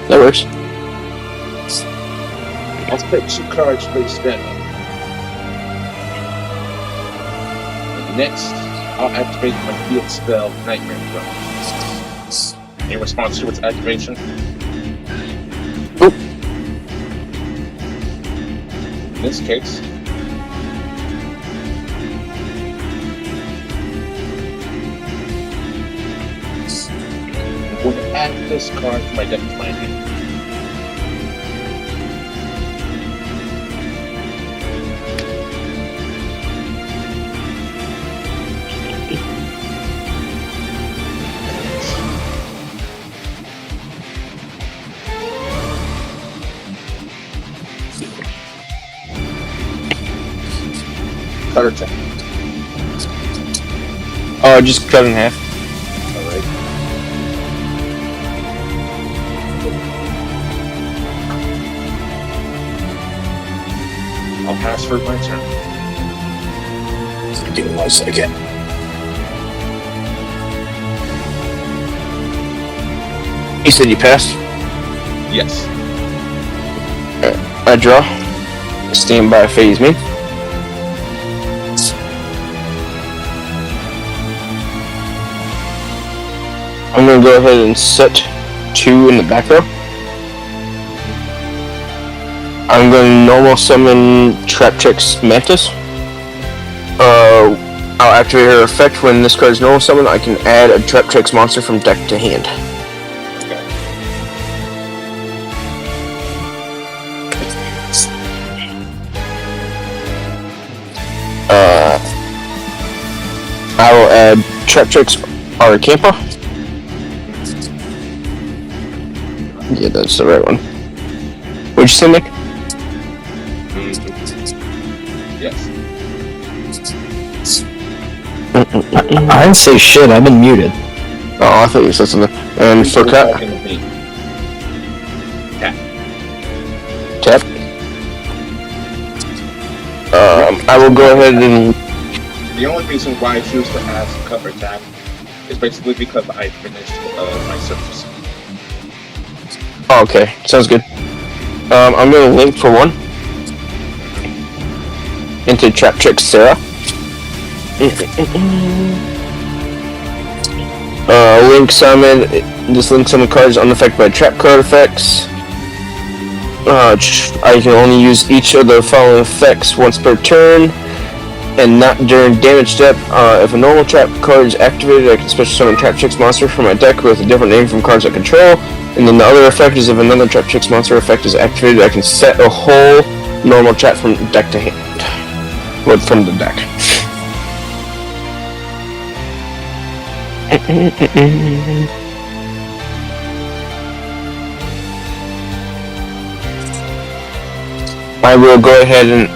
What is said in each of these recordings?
That works. Let's pick 2 cards face down. Next, I'll activate my field spell, Nightmare Throne. In response to its activation, Oop. in this case, I'm going to add this card to my deck to my hand. Cutter check. Just cut in half. Alright. I'll pass for my turn. Give me 1 second. You said you passed? Yes. I draw. Stand by, phase me. I'm going to go ahead and set 2 in the back row. I'm going to normal summon Traptrix Mantis. I'll activate her effect. When this card is normal summon, I can add a Traptrix monster from deck to hand. I will add Traptrix Aracampa. Yeah, that's the right one. What'd you say, Nick? Yes. I didn't say shit, I've been muted. Oh, I thought you said something. And for cut? Tap. I will go ahead and... The only reason why I choose to ask cover tap is basically because I finished my searches. Oh, okay, sounds good. I'm gonna link for 1 into Traptrix Sarah. Link summon. This link summon card is unaffected by trap card effects. I can only use each of the following effects once per turn, and not during damage step. If a normal trap card is activated, I can special summon Traptrix monster from my deck with a different name from cards I control. And then the other effect is if another Traptrix monster effect is activated, I can set a whole normal trap from deck to hand. Or from the deck. I will go ahead and,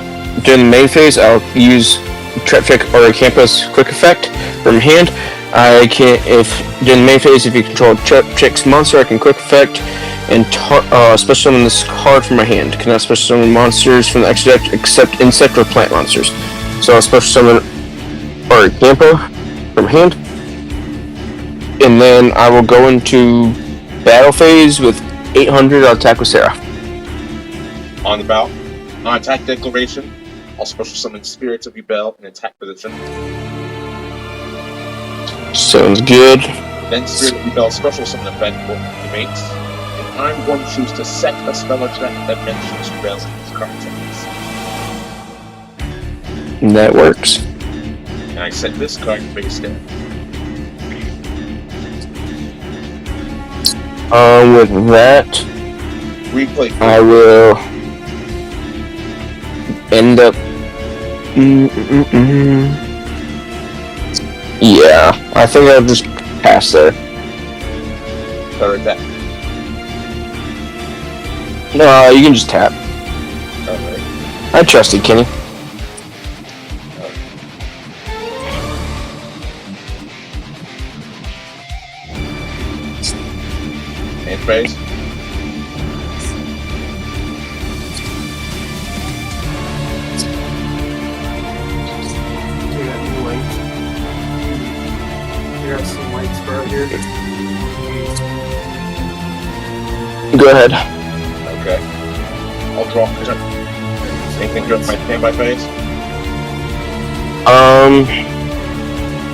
during the main phase, I'll use Traptrix Aracampa's quick effect from hand. I can, if during the main phase, if you control Traptrix monster, I can quick effect and special summon this card from my hand. Cannot special summon monsters from the extra deck except insect or plant monsters. So I'll special summon Aracampa from hand, and then I will go into battle phase with 800. I'll attack with Sarah. On the bout, on attack declaration, I'll special summon Spirits of Rebel in attack position. Sounds good. Then Spirit of Rebel special summon effect will activate, and I'm going to choose to set a spell attack that mentions Rebel in these card settings. That works. And I set this card face down. With that, Replay. I will end up. Yeah, I think I'll just pass there. Third attack. No, you can just tap. Alright. I trust you, Kenny. And phase. We got new lights. We got some lights for out here. Go ahead. Okay. I'll draw. Anything good with my standby phase?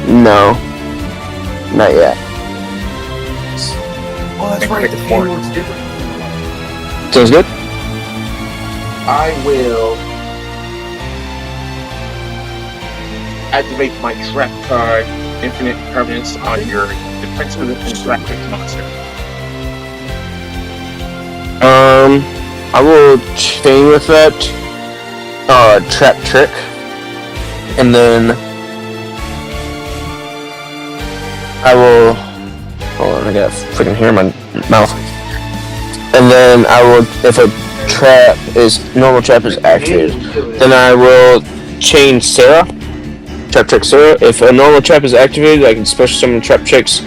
No. Not yet. Oh, that's right. The fan works different. Sounds good? I will activate my trap card, Infinite Permanence, on your defensive and traffic monster. I will chain with that, trap trick, and then I will, hold on, I got freaking hair in my mouth, and then I will, if a normal trap is activated, then I will chain Sarah, trap trick Sarah. If a normal trap is activated, I can special summon trap tricks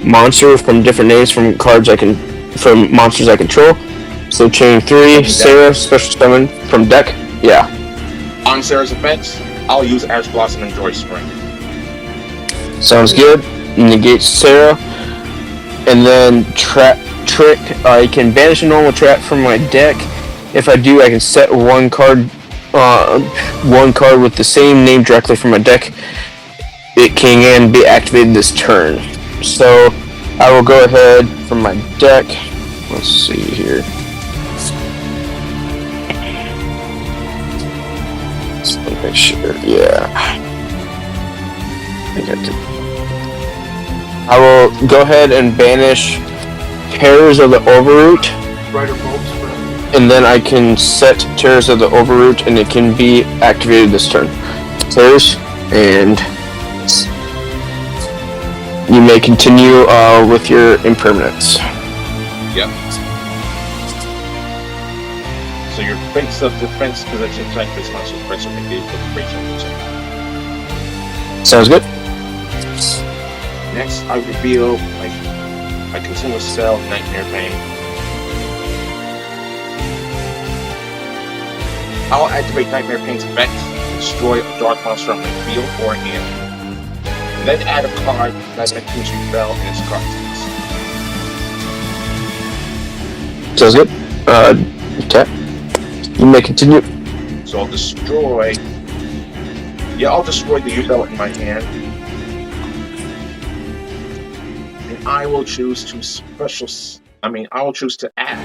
monster from different names from from monsters I control. So chain 3, Sarah, special summon from deck. Yeah. On Sarah's effects, I'll use Ash Blossom and Joy Spring. Sounds good. Negate Sarah. And then trap trick. I can banish a normal trap from my deck. If I do, I can set one card with the same name directly from my deck. It can be activated this turn. So I will go ahead from my deck. Let's see here. Make sure, yeah. I will go ahead and banish Terrors of the Overroot, and then I can set Terrors of the Overroot, and it can be activated this turn. Terrors, and you may continue with your impermanence. Yep. So your base of defense position type is monster pressure engaged with creature. Sounds good. Next, I reveal my continuous spell, Nightmare Bane. I'll activate Nightmare Bane's effect, destroy a dark monster on my field or hand. Then add a card that mentions you spell in its card text. Sounds good. Okay. You may continue. So I'll destroy the U-Bell in my hand. And I will choose to add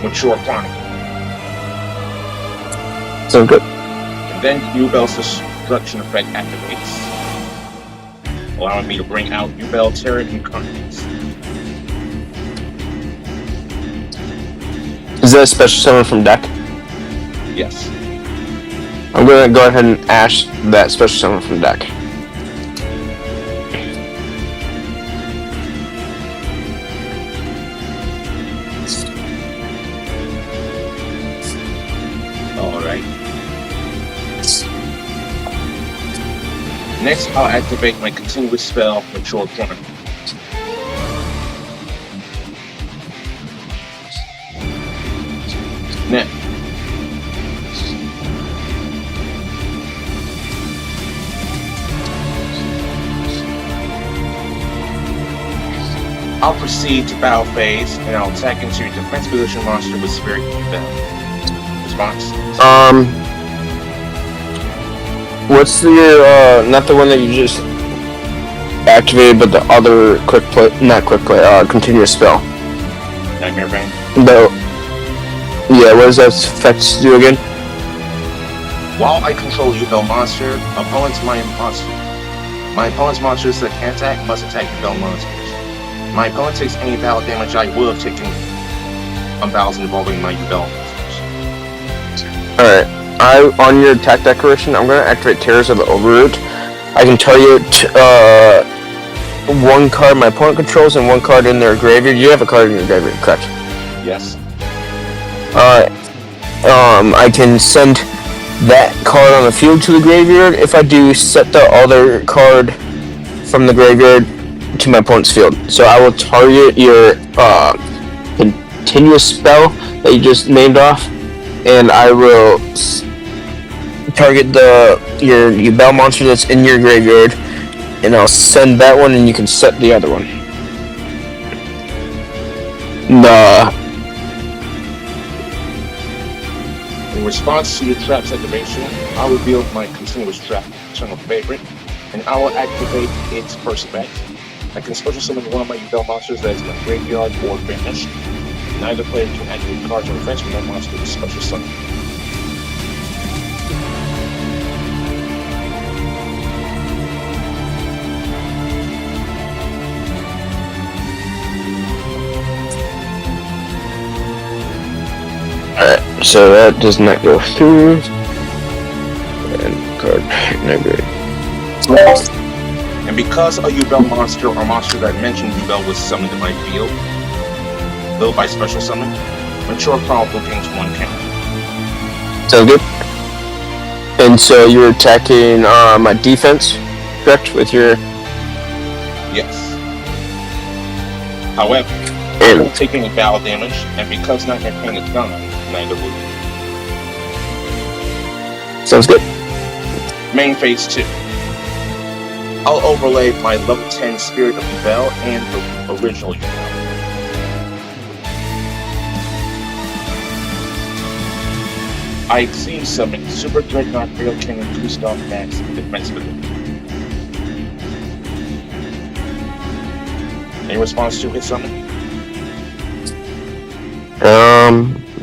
Mature Chronicle. Sounds good. And then U-Bell's destruction effect activates, allowing me to bring out U-Bell Terran Incarnates. Is that a special summon from deck? Yes. I'm going to go ahead and ash that special summon from deck. Alright. Next, I'll activate my continuous spell, Mature Chronicle. Next, I'll proceed to battle phase, and I'll attack into your defense position monster with Spirit U-Bell. Response? What's your, not the one that you just activated, but the other continuous spell? Nightmare Bane? Yeah, what does that effect do again? While I control U-Bell monster, my opponent's monsters that can attack must attack U-Bell monsters. My opponent takes any battle damage I would have taken on battles involving my U-Bell monsters. Alright, on your attack decoration, I'm going to activate Terrors of the Overroot. I can target one card my opponent controls and one card in their graveyard. You have a card in your graveyard, correct? Yes. I can send that card on the field to the graveyard. If I do, set the other card from the graveyard to my opponent's field. So I will target your continuous spell that you just named off, and I will target your bell monster that's in your graveyard, and I'll send that one, and you can set the other one. Nah. In response to your trap's activation, I'll reveal my continuous trap, eternal favorite, and I will activate its first effect. I can special summon one of my Yubel monsters that is in the graveyard or banished. Neither player can activate cards or effects when that monster is special summoned. Alright, so that does not go through. And card negative. And because a Yubel monster or monster that mentioned Yubel was summoned in my field, though by special summon, Mature Chronicle gains 1 count. Sounds good. And so you're attacking my defense, correct? With your. Yes. However, I won't take any battle damage, and because Nightmare Pain is gone, neither will you. Sounds good. Main phase 2. I'll overlay my level 10 Spirit of Yubel and the original Yubel. I exceed summon Super Dreadnought Rail Cannon 2-star max defense ability. In response to his summon? No.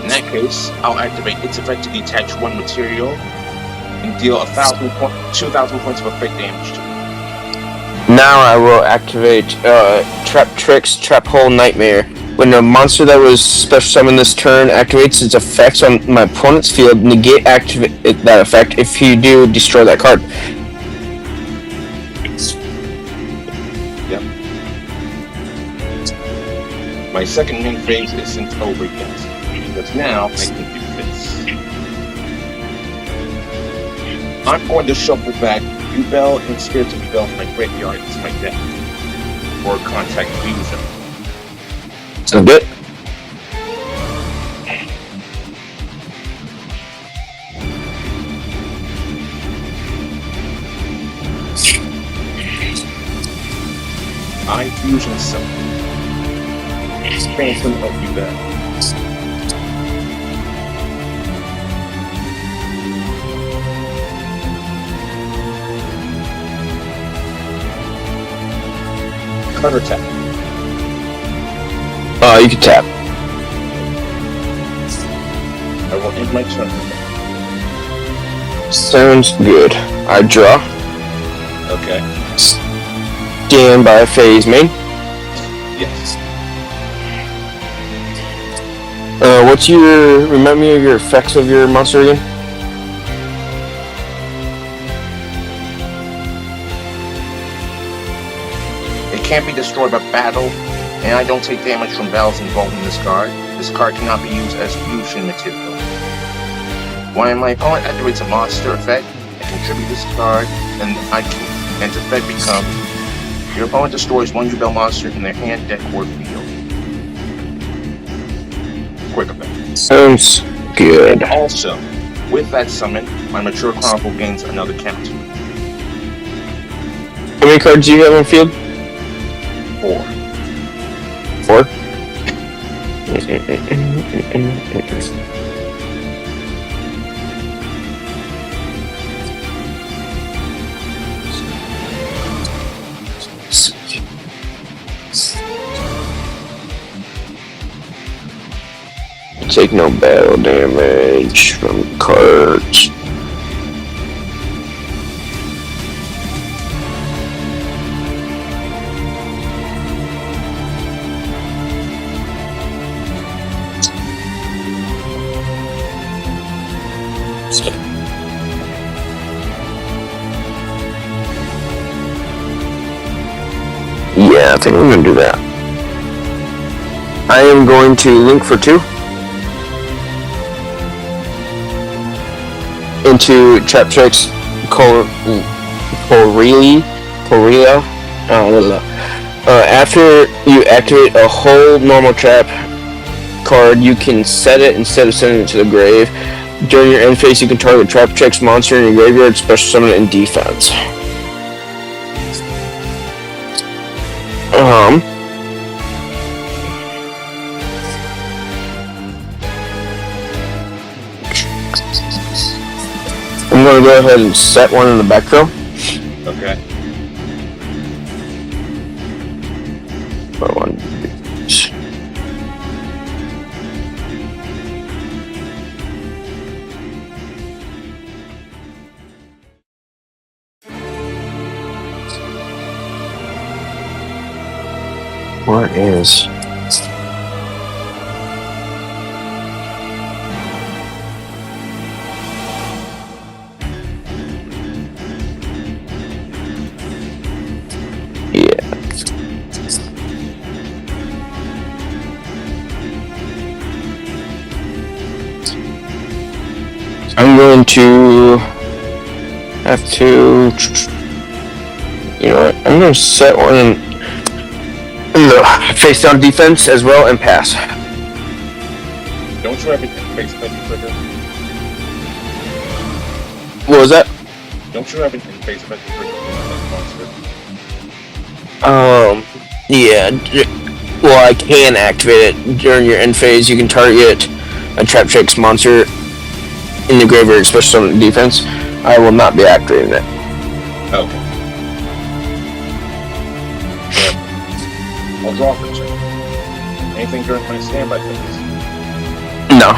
In that case, I'll activate its effect to detach 1 material and deal 2,000 points of effect damage to it. Now I will activate Trap Tricks, Trap Hole, Nightmare. When a monster that was special summoned this turn activates its effects on my opponent's field, negate that effect. If you do, destroy that card. Yep. My second main phase isn't over yet, because now I can do this. I'm going to shuffle back Yubel and Spirit of Yubel from my graveyard into my deck for contact fusion. Sounds good. I fusion summon. Phantom of Yubel. Counter tap. You can tap. I will end my turn. Sounds good. I draw. Okay. Stand by phase main. Yes. What's your... Remind me of your effects of your monster again? It can't be destroyed by battle, and I don't take damage from battles involving this card. This card cannot be used as fusion material. When my opponent activates a monster effect, I contribute this card, and its effect becomes your opponent destroys 1 Yubel monster in their hand, deck, or field. Quick effect. Sounds good. And also, with that summon, my Mature Chronicle gains another count. How many cards do you have on field? 4. 4? Take no battle damage from cards. Yeah, I think I'm gonna do that. I am going to link for 2 into Trap Tricks Corellia. After you activate a whole normal trap card, you can set it instead of sending it to the grave. During your end phase, you can target Trap Tricks monster in your graveyard, special summon it, and defense. I'm gonna go ahead and set one in the back row. Okay. Put one. What is? Yeah. I'm going to have to. You know what? I'm going to set one in the face down defense as well and pass. Don't you have anything face effect trigger? What was that? Don't you have anything face effect trigger monster? Yeah. Well, I can activate it during your end phase. You can target a Trap Fix monster in the graveyard, especially on defense. I will not be activating it. Okay. I'll draw for check. Anything during my standby phase? No.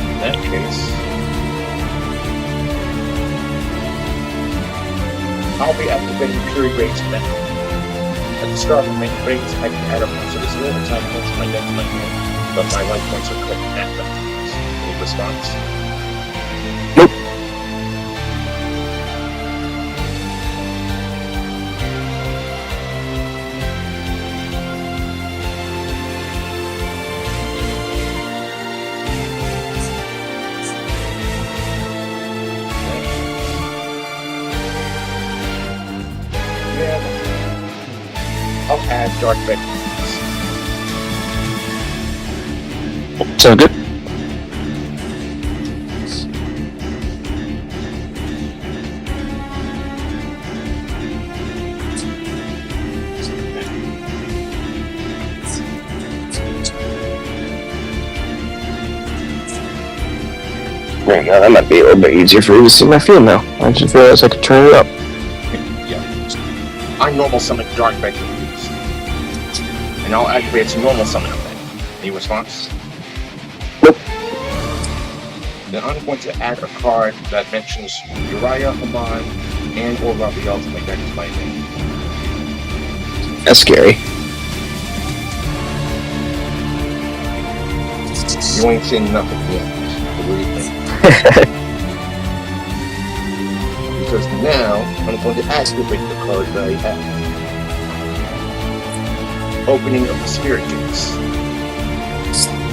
In that case, I'll be activating Fury Rage now. At the start of my main phase, I can add a monster to 0 attack points to my deck to my hand, but my life points are clicked at that time. Any response? Nope. I'll add Dark Vectors. Sound good? There you go. That might be a little bit easier for you to see my field now. I just realized I could turn it up. Yeah. I normal summon Dark Vectors. And I'll activate its normal summon effect. Any response? Nope. Then I'm going to add a card that mentions Uriah, Haman, and or Raphael to my deck to my name. That's scary. You ain't seen nothing yet, believe me. Because now I'm going to activate the card that I have. Opening of the Spirit Gates.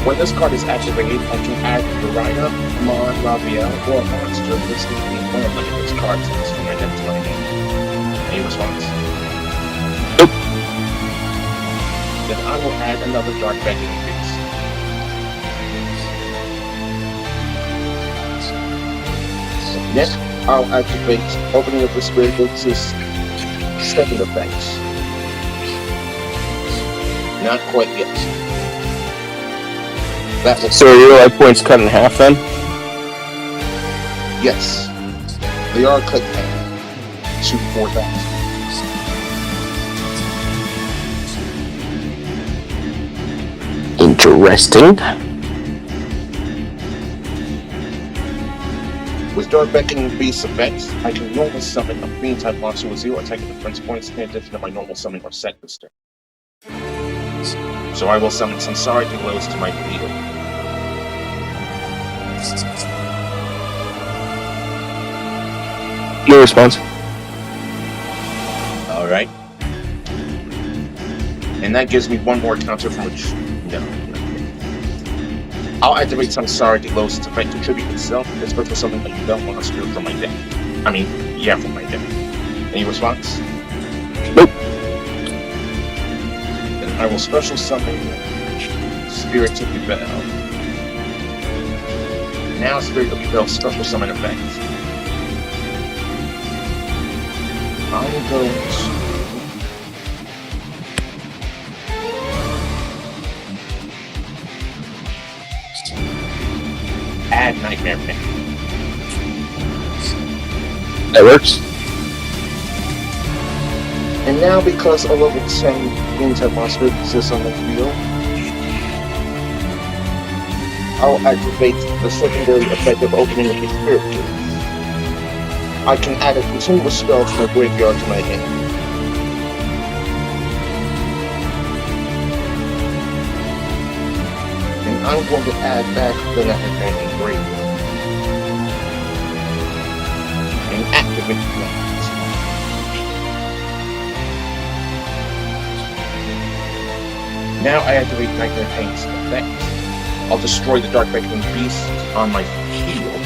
When this card is activated, I can add Uriah, Haman, Raphael, or a monster listed in one of its cards next to my deck to my name. Any response? Nope. Then I will add another Dark Vector piece. Next, I'll activate Opening of the Spirit Gates' second effect. Not quite yet. That will So are your life points cut in half then? yes. They are cut in half to 4,000. Interesting. With Dark Beckoning Beast's effects, I can normal summon a Fiend type monster with 0 attack and defense points in addition to my normal summon or set this turn. So I will summon Samsara Delos to my field. No response. Alright. And that gives me one more counter from which. No. I'll activate Samsara Delos to effect to tribute itself as special summon a Yubel monster from my deck. I mean, yeah, from my deck. Any response? Nope. Then I will special summon Spirit of Yubel. Now Spirit of Yubel special summon effect. I'm going to add Nightmare Paint. That works. And now, because a level 10 game-type monster exists on the field, I'll activate the secondary effect of opening the spirit gate. I can add a continuous spell to my graveyard to my hand. And I'm going to add back the Nightmare Paint graveyard. And activate that. Now I activate Nightmare Paint's effect. I'll destroy the Dark Beckoning Beast on my field.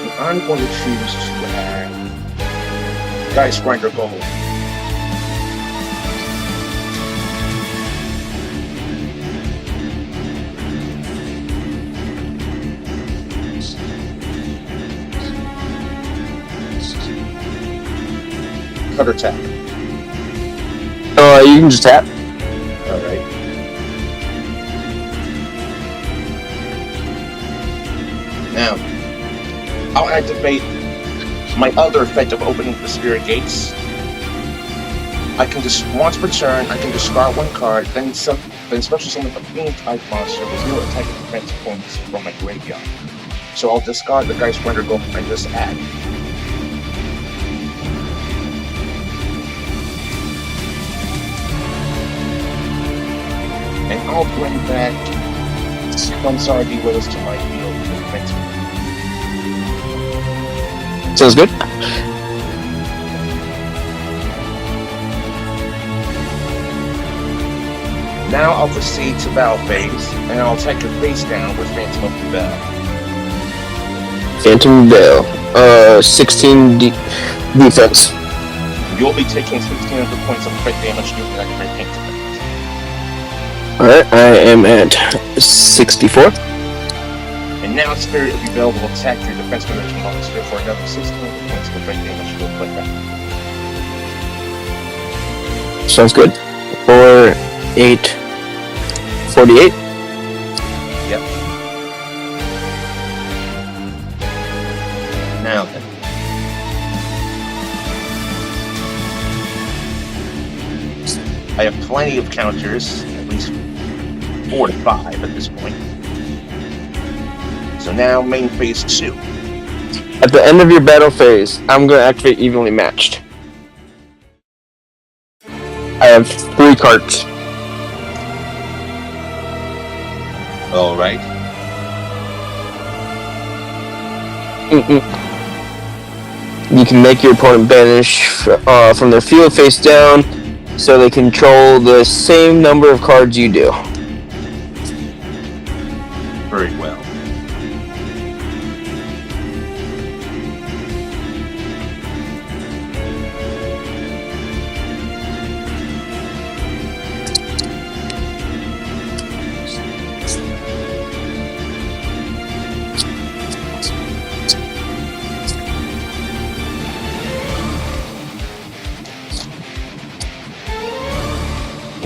And I'm going to choose to add Dice Grinder Gold. Cutter tap. You can just tap. Alright. Now, I'll activate my other effect of opening the spirit gates. I can just once per turn, I can discard one card, then special summon a fiend type monster with 0 attack and defense points from my graveyard. So I'll discard the Dice Grinder Gold I just added. And I'll bring back Bonsardi Willis to my field with defense. Sounds good. Now I'll proceed to battle phase, and I'll attack your face down with Phantom of the Bell. Phantom Veil. 16 defense. You'll be taking 1600 points of crit damage due to Nightmare Paint effect. Alright, I am at 64. And now Spirit of the Bell will attack your defense protection monster for another 1600 points of crit damage to click back. Sounds good. 4, 8, 48. Yep. Now then. I have plenty of counters, at least 4 to 5 at this point. So now main phase 2. At the end of your battle phase, I'm going to activate Evenly Matched. I have 3 cards. Alright. You can make your opponent banish from their field face down, so they control the same number of cards you do. Very well.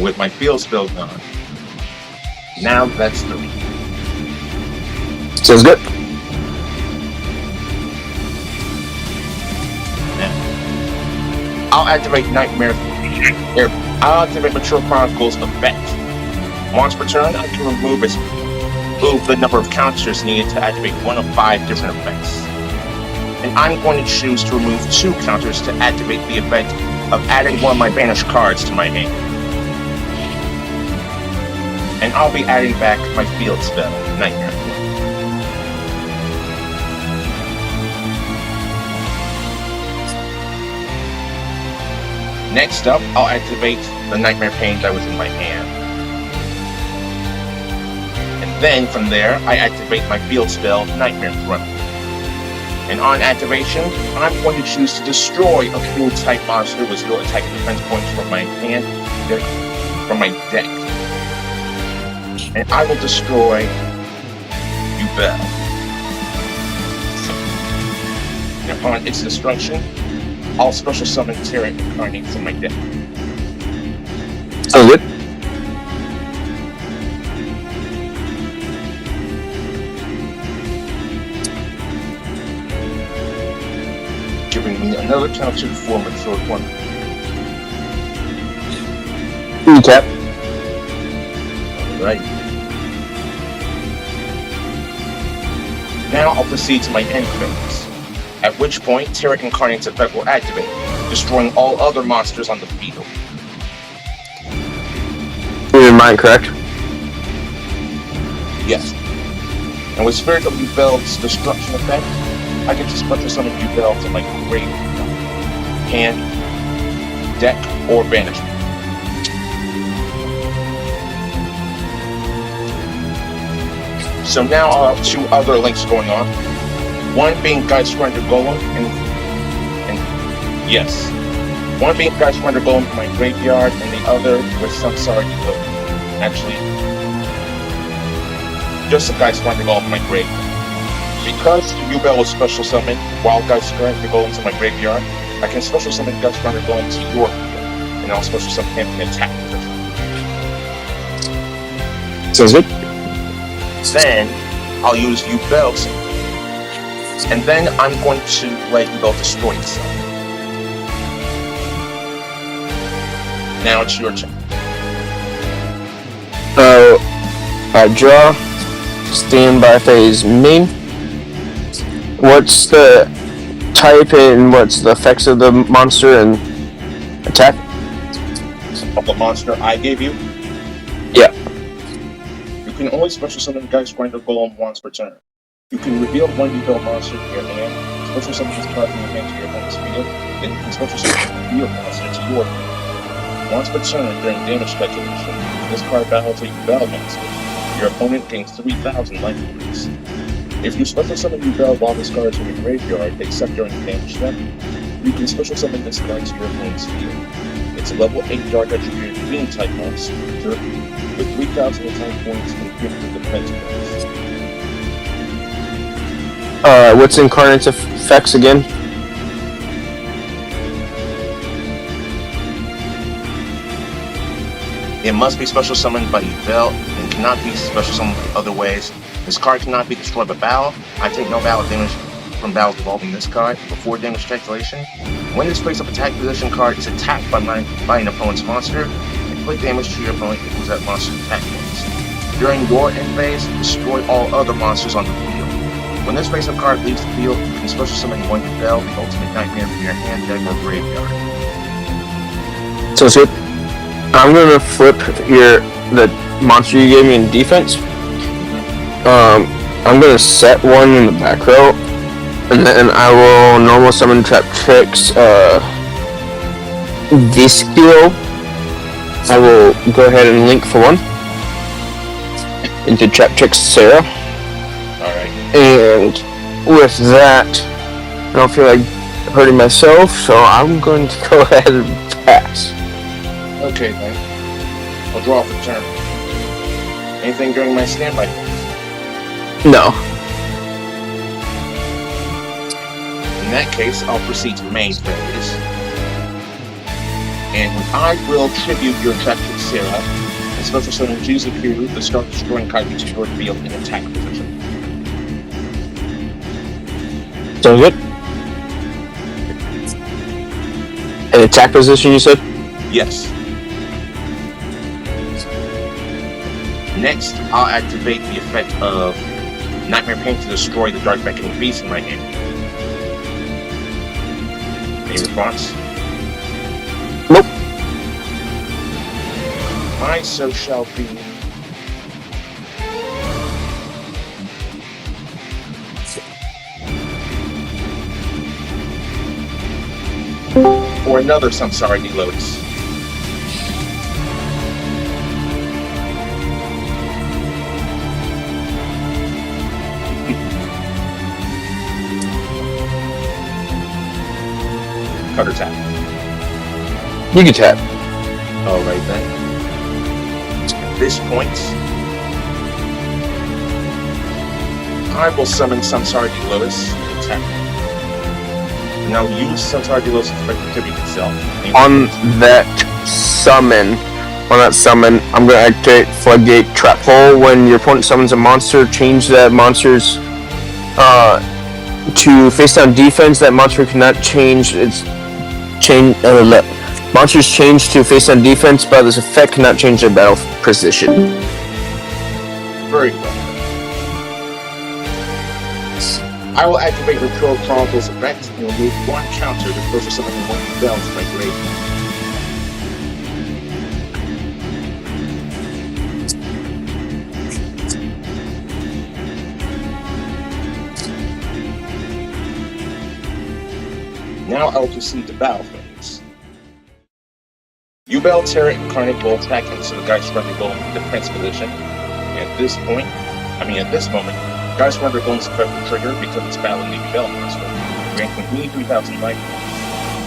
With my field spell gone. Now that's 3. Sounds good. Now, I'll activate I'll activate Mature Chronicles effect. Once per turn, I can remove the number of counters needed to activate one of 5 different effects. And I'm going to choose to remove 2 counters to activate the effect of adding one of my banished cards to my hand. And I'll be adding back my field spell, Nightmare. Next up, I'll activate the Nightmare Paint that was in my hand. And then from there, I activate my field spell, Nightmare Throne. And on activation, I'm going to choose to destroy a field type monster with 0 attack and defense points from my hand, from my deck. and I will destroy Yubel. And upon its destruction, I'll special summon Terra Incarnate from my deck. Sounds good. Giving me another counter for mature one. Recap. Alright. Now I'll proceed to my end phase, at which point Terra Incarnate's effect will activate, destroying all other monsters on the field. You're in mind, correct? Yes. And with Spirit of Yubel's destruction effect, I can just special summon Yubel to my graveyard, hand, deck, or banishment. So now I'll have two other links going on. One being Geistgrinder Golem, and yes. One being Geistgrinder Golem from my graveyard, and the other with Samsara Golem. Actually, just a Geistgrinder Golem from my graveyard. Because Yubel was special summoned while Geistgrinder Golem's in my graveyard, I can special summon Geistgrinder Golem to your field, and I'll special summon him in attack position. Sounds good. Then I'll use Yubel, and then I'm going to let Yubel destroy itself. Now it's your turn. I draw. Standby phase main. What's the type and what's the effects of the monster and attack? Of the monster I gave you, Yeah. you can only special summon Geistgrinder Golem once per turn. You can reveal one Yubel monster to your hand, special summon this card from your hand to your opponent's field, then you can special summon a field monster to your field. Once per turn during damage calculation, this card battles a Yubel monster. Your opponent gains 3,000 life points. If you special summon Yubel while this card is in your graveyard, except during the damage step, you can special summon this card to your opponent's field. It's a level 8 dark attributed green type monster with 3,000 attack points and 300 defense points. What's Incarnate's effects again? It must be special summoned by Yubel and cannot be special summoned by other ways. This card cannot be destroyed by battle. I take no battle damage from battles involving this card before damage calculation. When this face-up attack position card is attacked by an opponent's monster, inflict damage to your opponent equals that monster's attack points. During your end phase, destroy all other monsters on the field. When this face-up card leaves the field, you can special summon one Yubel, the ultimate nightmare from your hand, deck, or graveyard. So it's good. I'm gonna flip the monster you gave me in defense. I'm gonna set one in the back row, and then I will normal summon Trap Tricks Viscio. I will go ahead and link for one into Trap Tricks Sarah. Alright. And with that, I don't feel like hurting myself, so I'm going to go ahead and pass. Okay then. I'll draw for turn. Anything during my standby phase? No. In that case, I'll proceed to main phase. And I will tribute your Traptrix Sarah and special summon Jesus Q to start destroying cards to your field in attack position. Sounds good. An attack position, you said? Yes. Next, I'll activate the effect of Nightmare Paint to destroy the Dark Beckoning Beast in my hand. Any response? Nope. My so shall be. Or another Samsara Lotus. Cutter tap. You can tap. Alright then. At this point, I will summon Samsara de Lotus to attack. Now use Samsara de Lotus' activity itself. On that summon, I'm going to activate Floodgate Trap Hole. When your opponent summons a monster, change that monster's to face down defense. That monster cannot change its monsters change to face down defense, but this effect cannot change their battle position. Very well. I will activate Repeal Chronicles effect and remove one counter to special summon one spell to my grave. Now I will proceed to battle phase. Ubel, Terra, Incarnate will attack into the Geist Runner Golem in defense position. And at this moment, Geist Runner Golem's effect will trigger because it's battling the Ubel monster, granting me 3,000 life.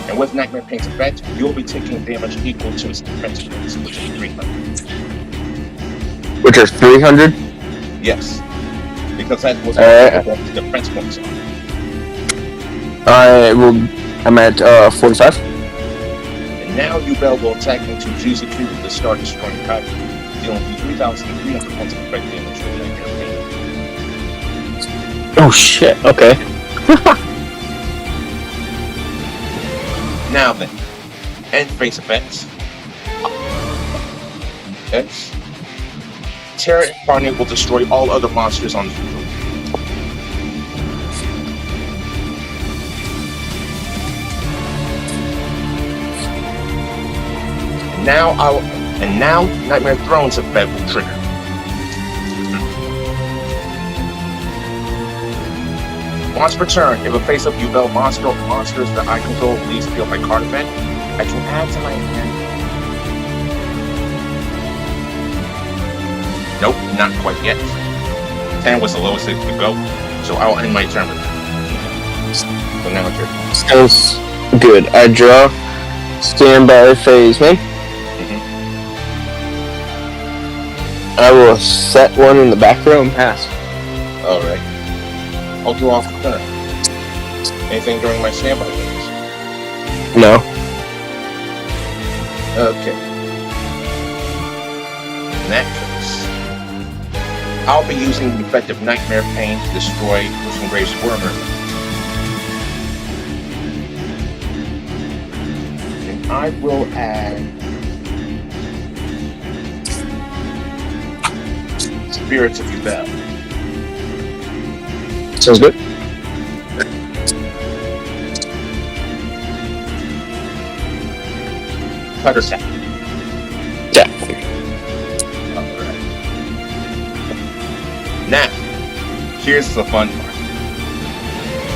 And with Nightmare Pain's effect, you'll be taking damage equal to its defense points, which is 300. Which are 300? Yes, because that was Alright. what the defense points are. I'm at 45. And now Ubel will attack into Juzuku with the Star Destroying Kaiba, dealing 3,300 points of effect damage with Nightmare Pain. Oh shit, okay. Now then, end phase effects. X. Terra Incarnate will destroy all other monsters on the field. Now Nightmare Throne's effect will trigger. Once per turn, if a face-up Ubel monster or monsters that I control leaves the field by card event, I can add to my hand. Nope, not quite yet. 10 was the lowest it could go, so I'll end my turn with that. So now it's your turn. Sounds good. I draw. Stand by phase, man. I will set one in the back row and pass. Alright. I'll draw off the turn. Anything during my standby phase? No. Okay. In that case, I'll be using the effect of Nightmare Pain to destroy Gruesome Grave's Wormer. And I will add Spirits of Ubel. Sounds good. Cutter tap. Yeah. Alright. Now, here's the fun part.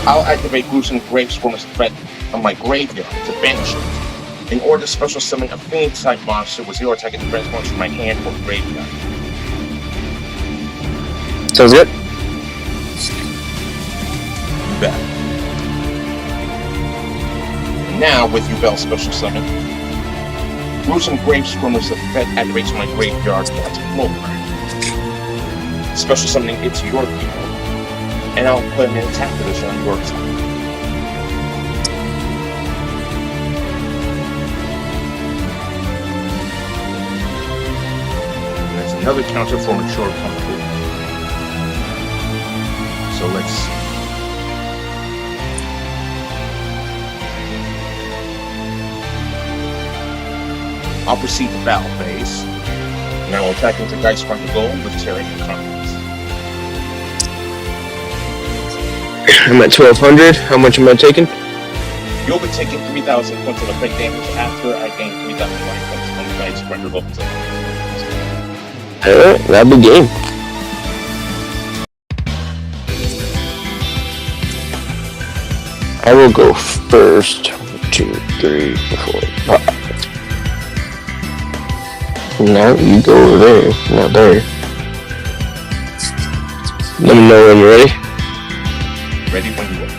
I'll activate Gruesome Grave's Wormer's effect on my graveyard to banish it, in order to special summon a Fiend-type monster with 0 attack and defense points from my hand or graveyard. Sounds good. Ubel. Now, with Ubel special summon, Gruesome Grave's Wormer's effect activates my graveyard once more, special summoning it to your field, and I'll put an attack position on your side. And that's another counter for mature combo. So let's see. I'll proceed to battle phase. And I will attack into Geist Runner Golem with Terra Incarnate. I'm at 1200. How much am I taking? You'll be taking 3,000 points of effect damage after I gain 3,000 life points from the Geist Runner Golem's effect. Alright, that'll be game. I will go first. 1, 2, 3, 4, 5. Now you go over there, not there. Let me know when you're ready. Ready when you are.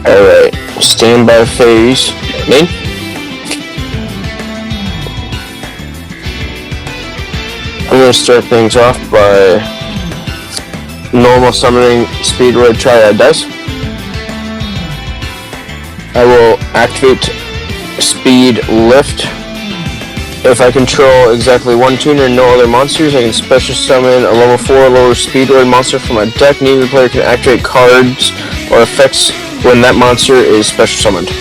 Alright, standby phase. Main. I'm gonna start things off by normal summoning Speedroid Triad dice. I will activate Speed Lift. If I control exactly one tuner and no other monsters, I can special summon a level 4 lower Speedroid monster from my deck. Neither player can activate cards or effects when that monster is special summoned.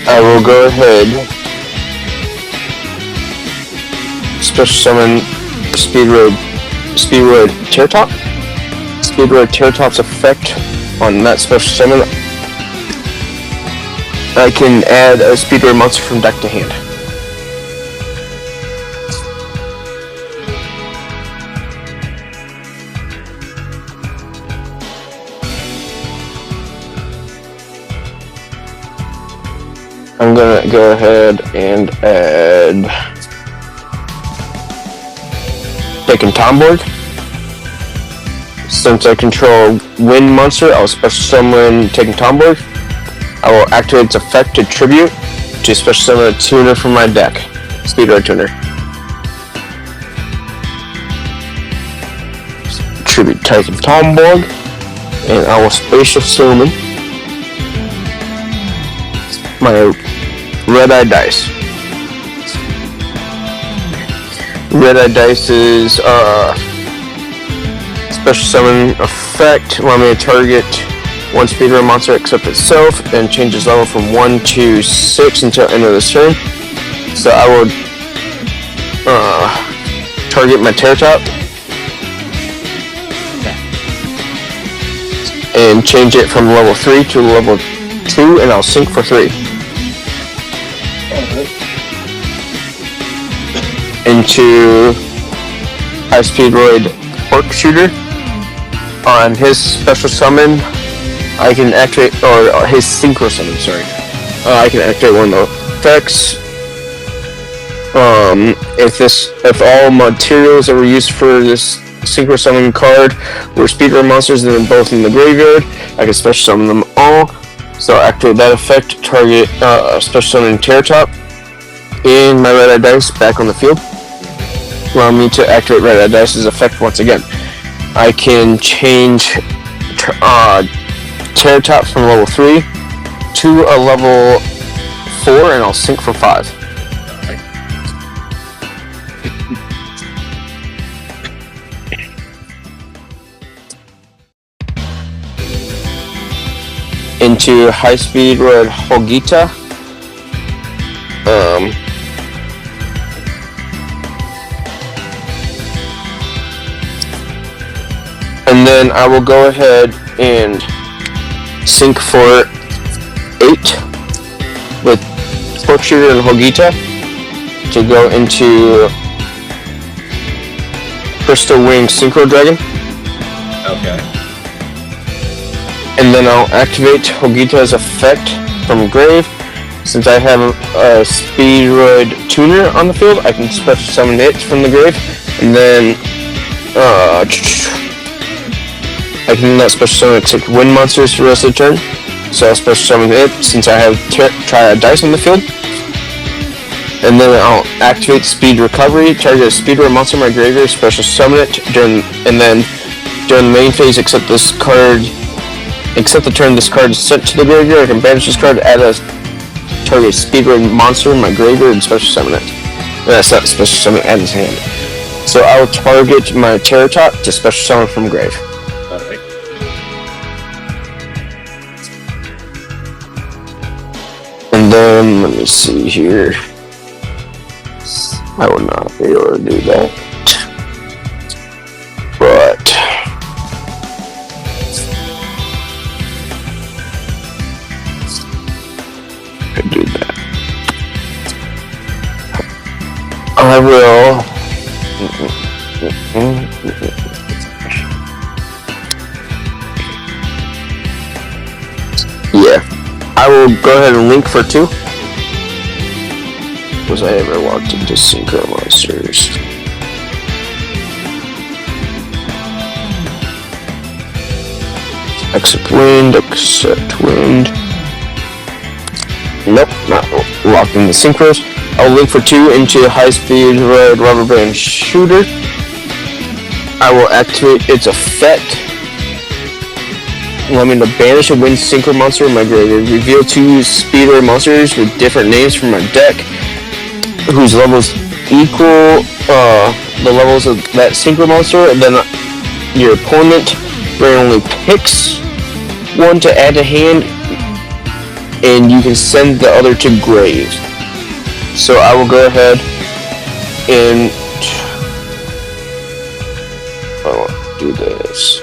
I will go ahead, special summon Speedroid Teartop. Speedroid Teartop's effect on that special summon, I can add a Speedroid monster from deck to hand. I'm gonna go ahead and add Taken Tomborg. Since I control Wind monster, I'll special summon Taken Tomborg. I will activate its effect to tribute to special summon a tuner from my deck. Speedroid tuner. Tribute Taken Tomborg. And I will special summon my Red-Eye Dice. Red-Eye Dice's special summon effect allow me to target one Speedroid monster except itself and changes level from 1 to 6 until end of this turn. So I will target my Teartop and change it from level 3 to level 2, and I'll sync for 3. Into High Speedroid Orc Shooter. On his special summon, I can activate, or his synchro summon, sorry. I can activate one of the effects. If all materials that were used for this synchro summon card were Speedroid monsters and they're both in the graveyard, I can special summon them all. So I'll activate that effect, target special summon Teartop in my Red-Eye Dice back on the field. Allow me to activate Red-Eye Dice's effect once again. I can change Teartop from level 3 to a level 4, and I'll sync for 5. Into High Speedroid Hogita. And then I will go ahead and sync for 8 with Pork Shooter and Hogita to go into Crystal Wing Synchro Dragon. Okay. And then I'll activate Hogita's effect from Grave. Since I have a Speedroid Tuner on the field, I can special summon it from the grave. And then I can not special summon except wind monsters for the rest of the turn. So I'll special summon it since I have Triad Dice on the field. And then I'll activate Speed Recovery, target a Speedroid monster in my graveyard, special summon it during the main phase, except the turn this card is sent to the graveyard. I can banish this card, add a target Speedroid monster in my graveyard, and special summon it. That's not special summon, add his hand. So I will target my Teartop to special summon from grave. Alright. And then, let me see here. I will not be able to do that. But I do that. I will. Yeah, I will go ahead and link for 2. Was I ever locked into Synchro Monsters? Accept wind, accept wind. Nope, not locked into Synchros. I'll link for 2 into High Speedroid Rubber Band Shooter. I will activate its effect. Allow me to banish a wind synchro monster in my graveyard. Reveal 2 speedway monsters with different names from my deck, whose levels equal the levels of that synchro monster, and then your opponent randomly picks one to add to hand, and you can send the other to grave. So I will go ahead and I'll do this.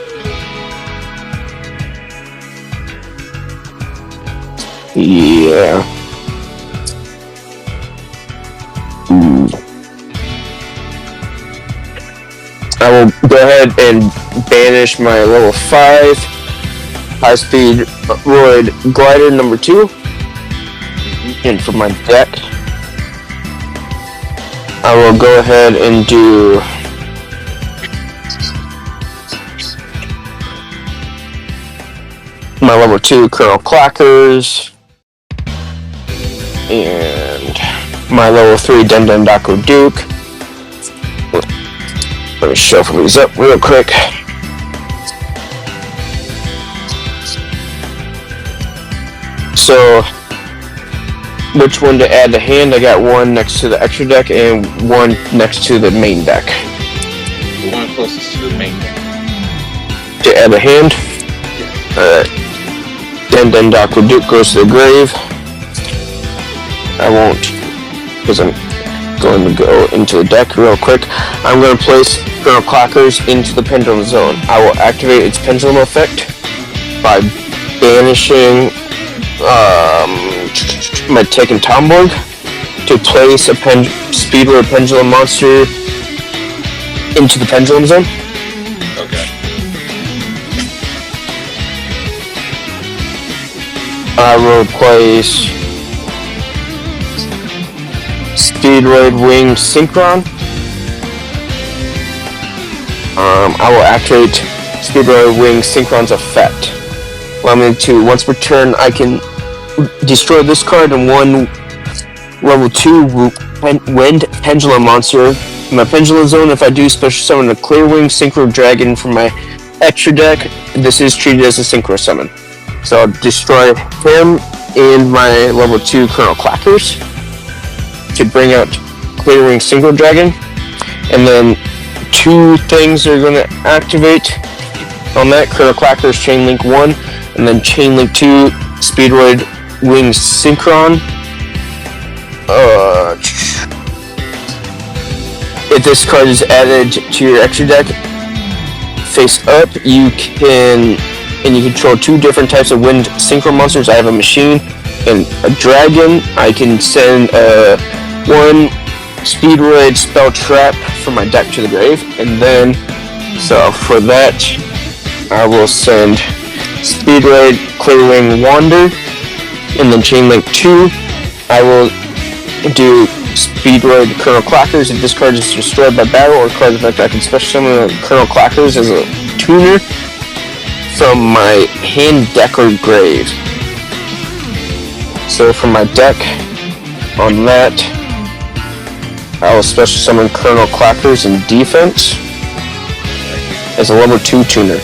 Yeah. I will go ahead and banish my level 5 high-speed roid glider number 2. And for my deck, I will go ahead and do my level 2 Colonel Clackers and my level 3 Dendendako Duke. Let me shuffle these up real quick. So, which one to add to hand? I got one next to the extra deck and one next to the main deck. The one closest to the main deck. To add a hand, Dendendako Duke goes to the grave. I won't, because I'm going to go into the deck real quick. I'm going to place Colonel Clackers into the Pendulum Zone. I will activate its Pendulum effect by banishing my Taken Tomborg to place a Speedway Pendulum monster into the Pendulum Zone. Okay. I will place Speedway Wing Synchron. I will activate Speedway Wing Synchron's effect. Allow me to, once per turn, I can destroy this card and one level 2 wind pendulum monster in my Pendulum Zone. If I do special summon a Clear Wing Synchro Dragon from my extra deck, this is treated as a Synchro Summon. So I'll destroy him and my level 2 Colonel Clackers to bring out Clear Wing Synchro Dragon. And then 2 things are going to activate on that. Colonel Clackers Chain Link 1, and then Chain Link 2 Speedroid Wing Synchron. If this card is added to your extra deck, face up, you can control 2 different types of wind synchro monsters. I have a machine and a dragon. I can send one Speedroid Spell Trap from my deck to the grave, and then so for that I will send Speedroid Clearwing Wander, and then Chain Link 2 I will do Speedroid Colonel Clackers. If this card is destroyed by battle or card effect, I can special summon Colonel Clackers as a tuner from my hand, deck, or grave. So for my deck, on that, I will special summon Colonel Clackers in defense as a level 2 tuner.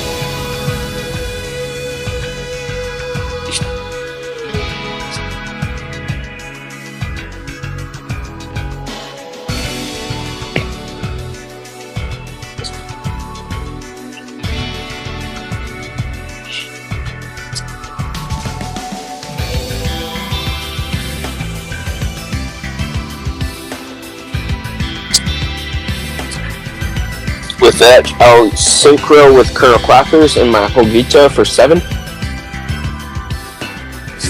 With that, I'll synchro with Colonel Clackers and my Hogita for 7.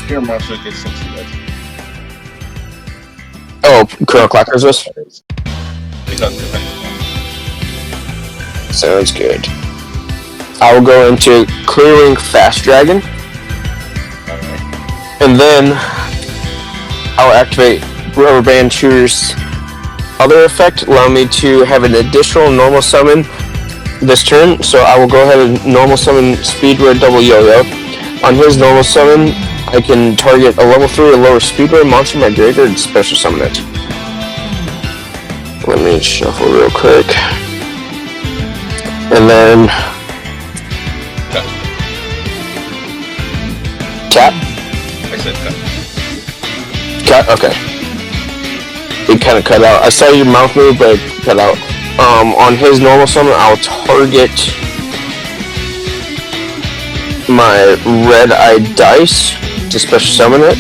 Your monster gets 60 hits. Oh, Colonel Clackers was? Because defense. Sounds good. I will go into Clearing Fast Dragon. Alright. And then I'll activate Rubber Band Shooter's other effect. Allow me to have an additional normal summon this turn. So I will go ahead and normal summon Speedway Double Yo-Yo. On his normal summon, I can target a level 3 or lower Speedway monster in my graveyard and special summon it. Let me shuffle real quick. And then Cut. tap. I said cut. Cut. Okay. It kind of cut out. I saw your mouth move, but it cut out. On his normal summon, I'll target my red-eyed dice to special summon it,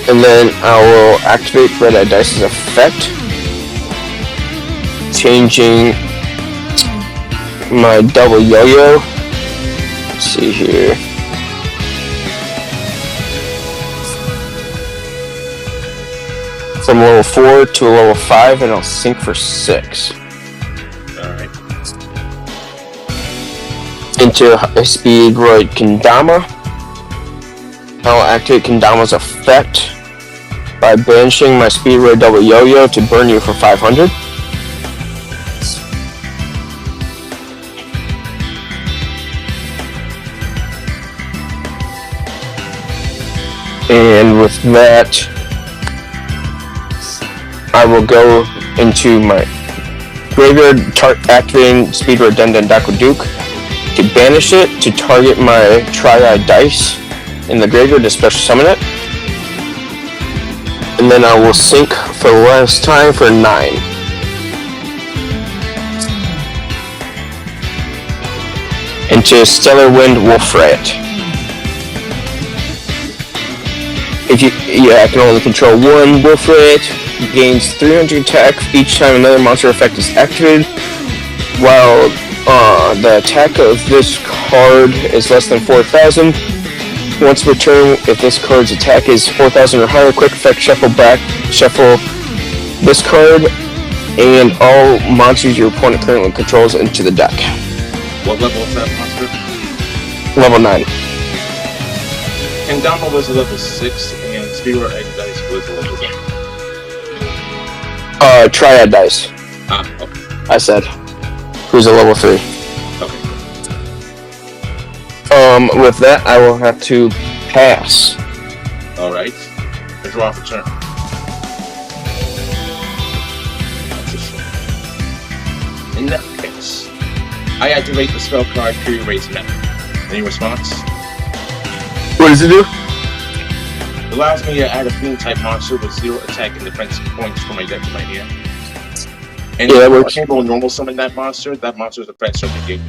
and then I will activate red-eyed dice's effect, changing my double yo-yo. Let's see here. From level 4 to a level 5, and I'll sync for 6. Alright. Into Speed Roid Kendama. I'll activate Kendama's effect by banishing my Speed Roid Double Yo-Yo to burn you for 500. And with that, I will go into my graveyard, activating Speed Roid Dendaku Duke to banish it to target my Tri-Eye Dice in the graveyard to special summon it. And then I will sync for the last time for 9. Into Stellar Wind Wolfrat. If I can only control one Wolfrat. Gains 300 attack each time another monster effect is activated, while the attack of this card is less than 4,000. Once per turn, if this card's attack is 4,000 or higher, quick effect shuffle this card and all monsters your opponent currently controls into the deck. What level is that monster? Level 9. Kendama was a level 6, and Speed Roid Egg Dice was a level 1. Triad Dice. Ah, okay. I said. Who's a level 3. Okay. With that, I will have to pass. Alright. A draw for turn. That's a shame. In that case, I activate the spell card Fury Raise Meta. Any response? What does it do? It allows me to add a fiend type monster with 0 attack and defense points from my deck to my hand. And yeah, that if works. I can roll normal summon that monster's defense are negated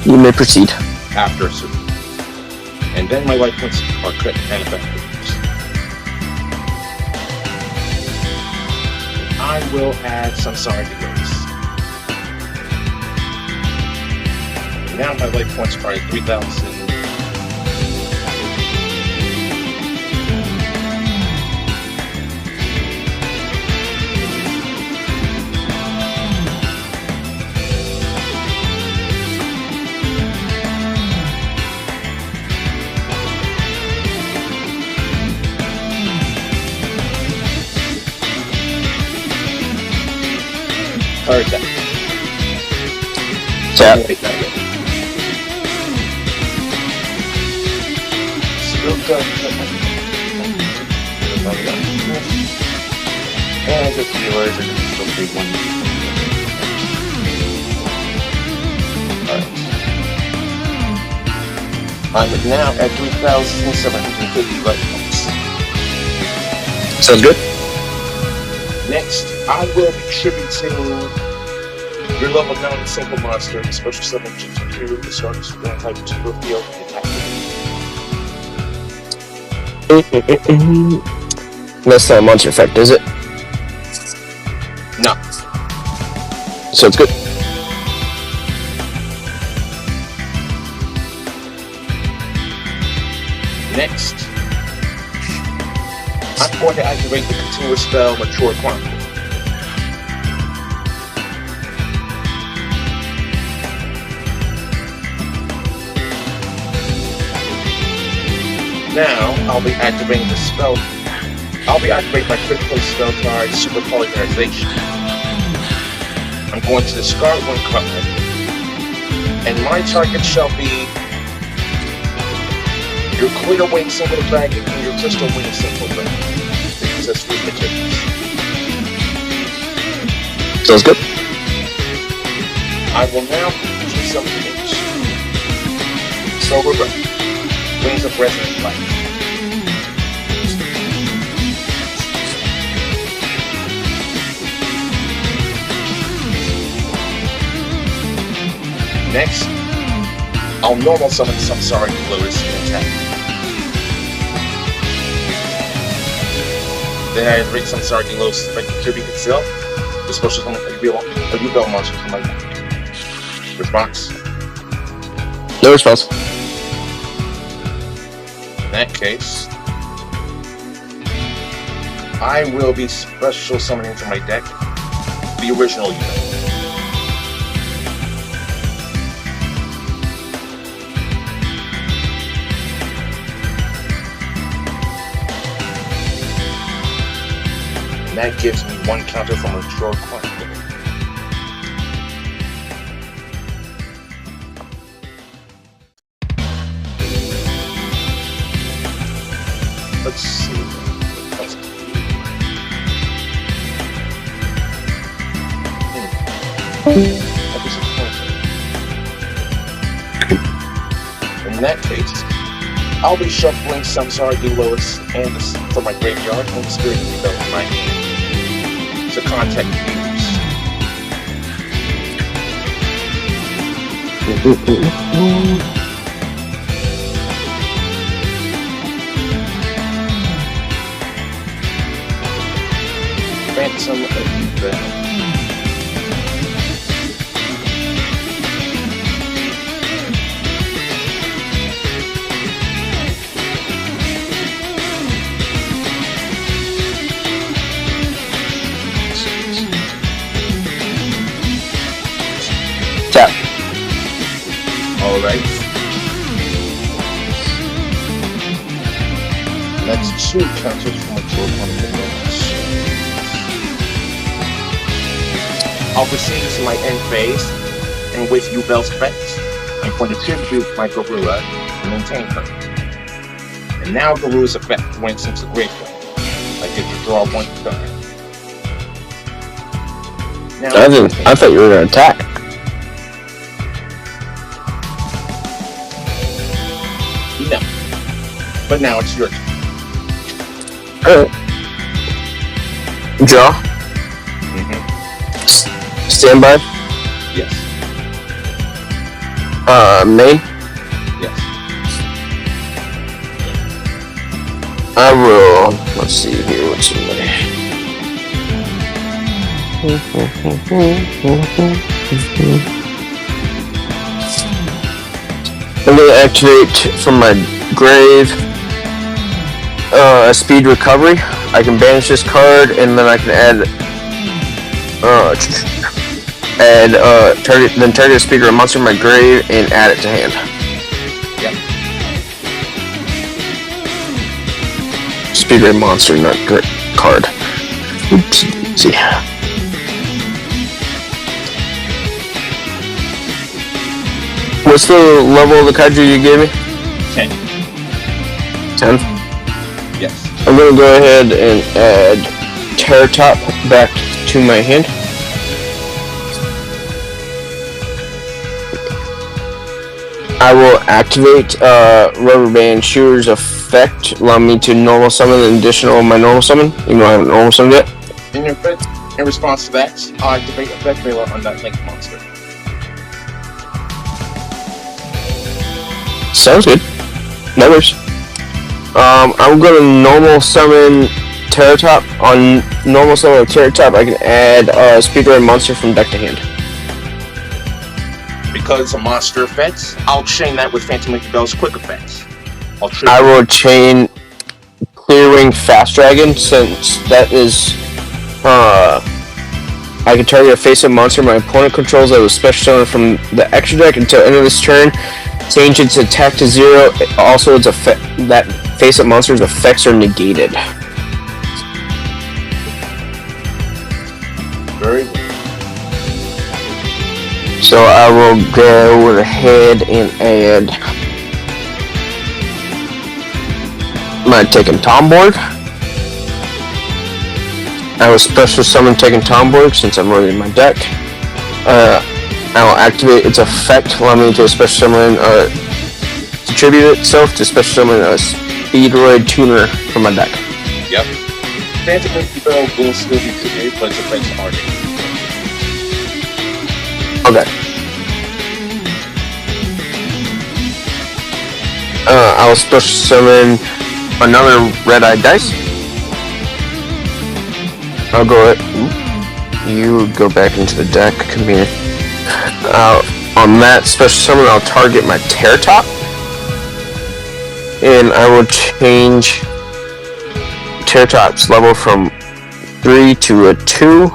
You may proceed. after a certain. And then my life points are crit and effective. I will add some Sorry to Grace. Now my life points are at 3,000. Card attack. Tap. Still good. And just realize I can still take one. Alright. I'm now at 3,750 life points. Sounds good. Next, I will be tributing your level 9 simple monster, special summon GTQ, the starters one type 2 field and attack. That's not a monster effect, is it? No. So it's good. Next, I'm going to activate the continuous spell Mature Chronicle. Now, I'll be activating the spell. I'll be activating my critical spell card, Super Polymerization. I'm going to discard one card, and my target shall be your Clear Wing Symbol Dragon and your Crystal Wing Symbol Dragon. These as food materials. Sounds good. I will now choose something into Silver Breath, Wings of Resonant Light. Next, I'll normal summon Samsara Lotus and attack. Then I bring Samsara Lotus to Kirby itself. The special summon a Yu-Bell monster from my deck. Response? No response. In that case, I will be special summoning from my deck the original Yu-Bell. That gives me one counter from a draw card. Let's see. In that case, I'll be shuffling Samsara Lotus and from my graveyard and the Spirit Yu-Bell in my hand to contact users. Ransom of Yu-Bell. Tap. Alright. That's two counters from a draw on the notes. I'll proceed to my end phase, and with Yu-Bell's effects, I'm going to tribute my Garura and maintain her. And now Garura's effect went into the graveyard. I get to draw one card. Now I thought you were going to attack. No. But now it's your turn. Alright. Draw. Stand by. Yes. Main. Yes. I will. Let's see here. What's in there? I'm going to activate from my grave a speed recovery. I can banish this card and then I can target a speed or a monster in my grave and add it to hand. Yep. Speed or monster, not card. Oops. See. What's the level of the kaiju you gave me? 10. 10? Yes. I'm going to go ahead and add Terratop back to my hand. I will activate Rubber Band Shooter's effect, allow me to normal summon an additional my normal summon, even though I haven't normal summoned yet. In response to that, I'll activate Effect Veiler on that Link monster. Sounds good. That works. I'm gonna normal summon Terratop. On normal summon Terratop, I can add Speaker and Monster from deck to hand. Because it's a monster effects, I'll chain that with Phantom Yu-Bell's quick effects. I will chain Clearwing Fast Dragon, since that is I can target a face-up monster my opponent controls that was special summon from the extra deck until end of this turn. Change its attack to 0. Also, its effect, that face-up monster's effects are negated. Very good. So I will go ahead and add my Taken Tomborg. I will special summon Taken Tomborg since I'm already in my deck. I'll activate its effect, allowing me to special summon, distribute itself to special summon a Speedroid Tuner from my deck. Yep. Phantom Spell will still be triggered, but its effects are Okay. I'll special summon another red-eyed dice. I'll go ahead. You go back into the deck. Come here. On that special summon, I'll target my Terratop. And I will change Terratop's level from 3 to a 2.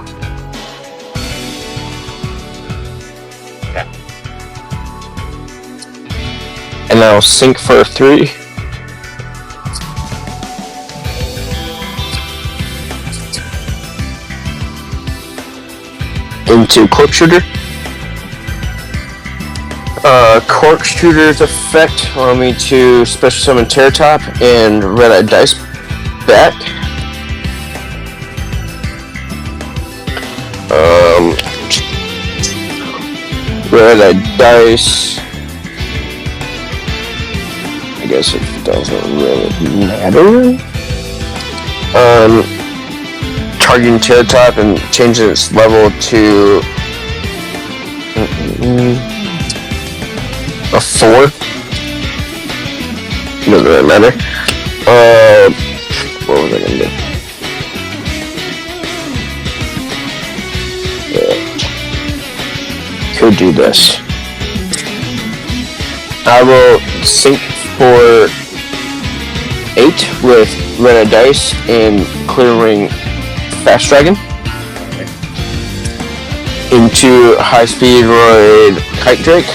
And I'll sink for a 3. Into Cork Shooter. Cork Shooter's effect allow me to special summon Terratop and red-eyed dice back. Red-eyed dice. I guess it doesn't really matter. Targeting Terratop and changing its level to a 4. Doesn't really matter. What was I gonna do? Could do this. I will sink for 8 with red dice and clearing Fast Dragon into High Speedroid Kite Drake.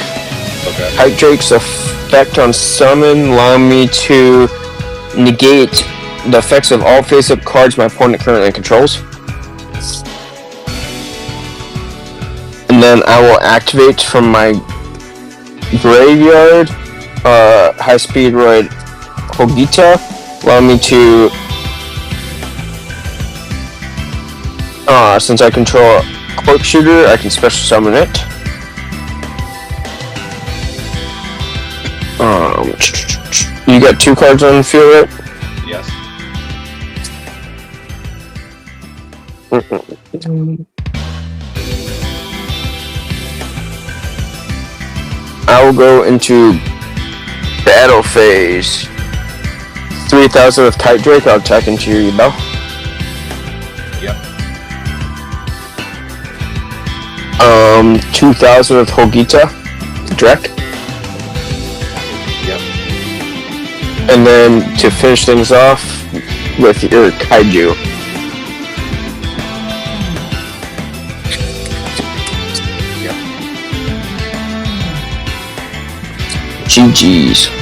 Okay. Kite Drake's effect on summon allow me to negate the effects of all face-up cards my opponent currently controls. And then I will activate from my graveyard High Speedroid Hogita, allow me to since I control Cork Shooter, I can special summon it. You got 2 cards on the field, right? Yes. I will go into battle phase. 3,000 with Kite Drake, I'll attack into your bell. Yep. 2,000 with Hogita, direct. Yep. And then to finish things off with your Kaiju. Yep. GG's.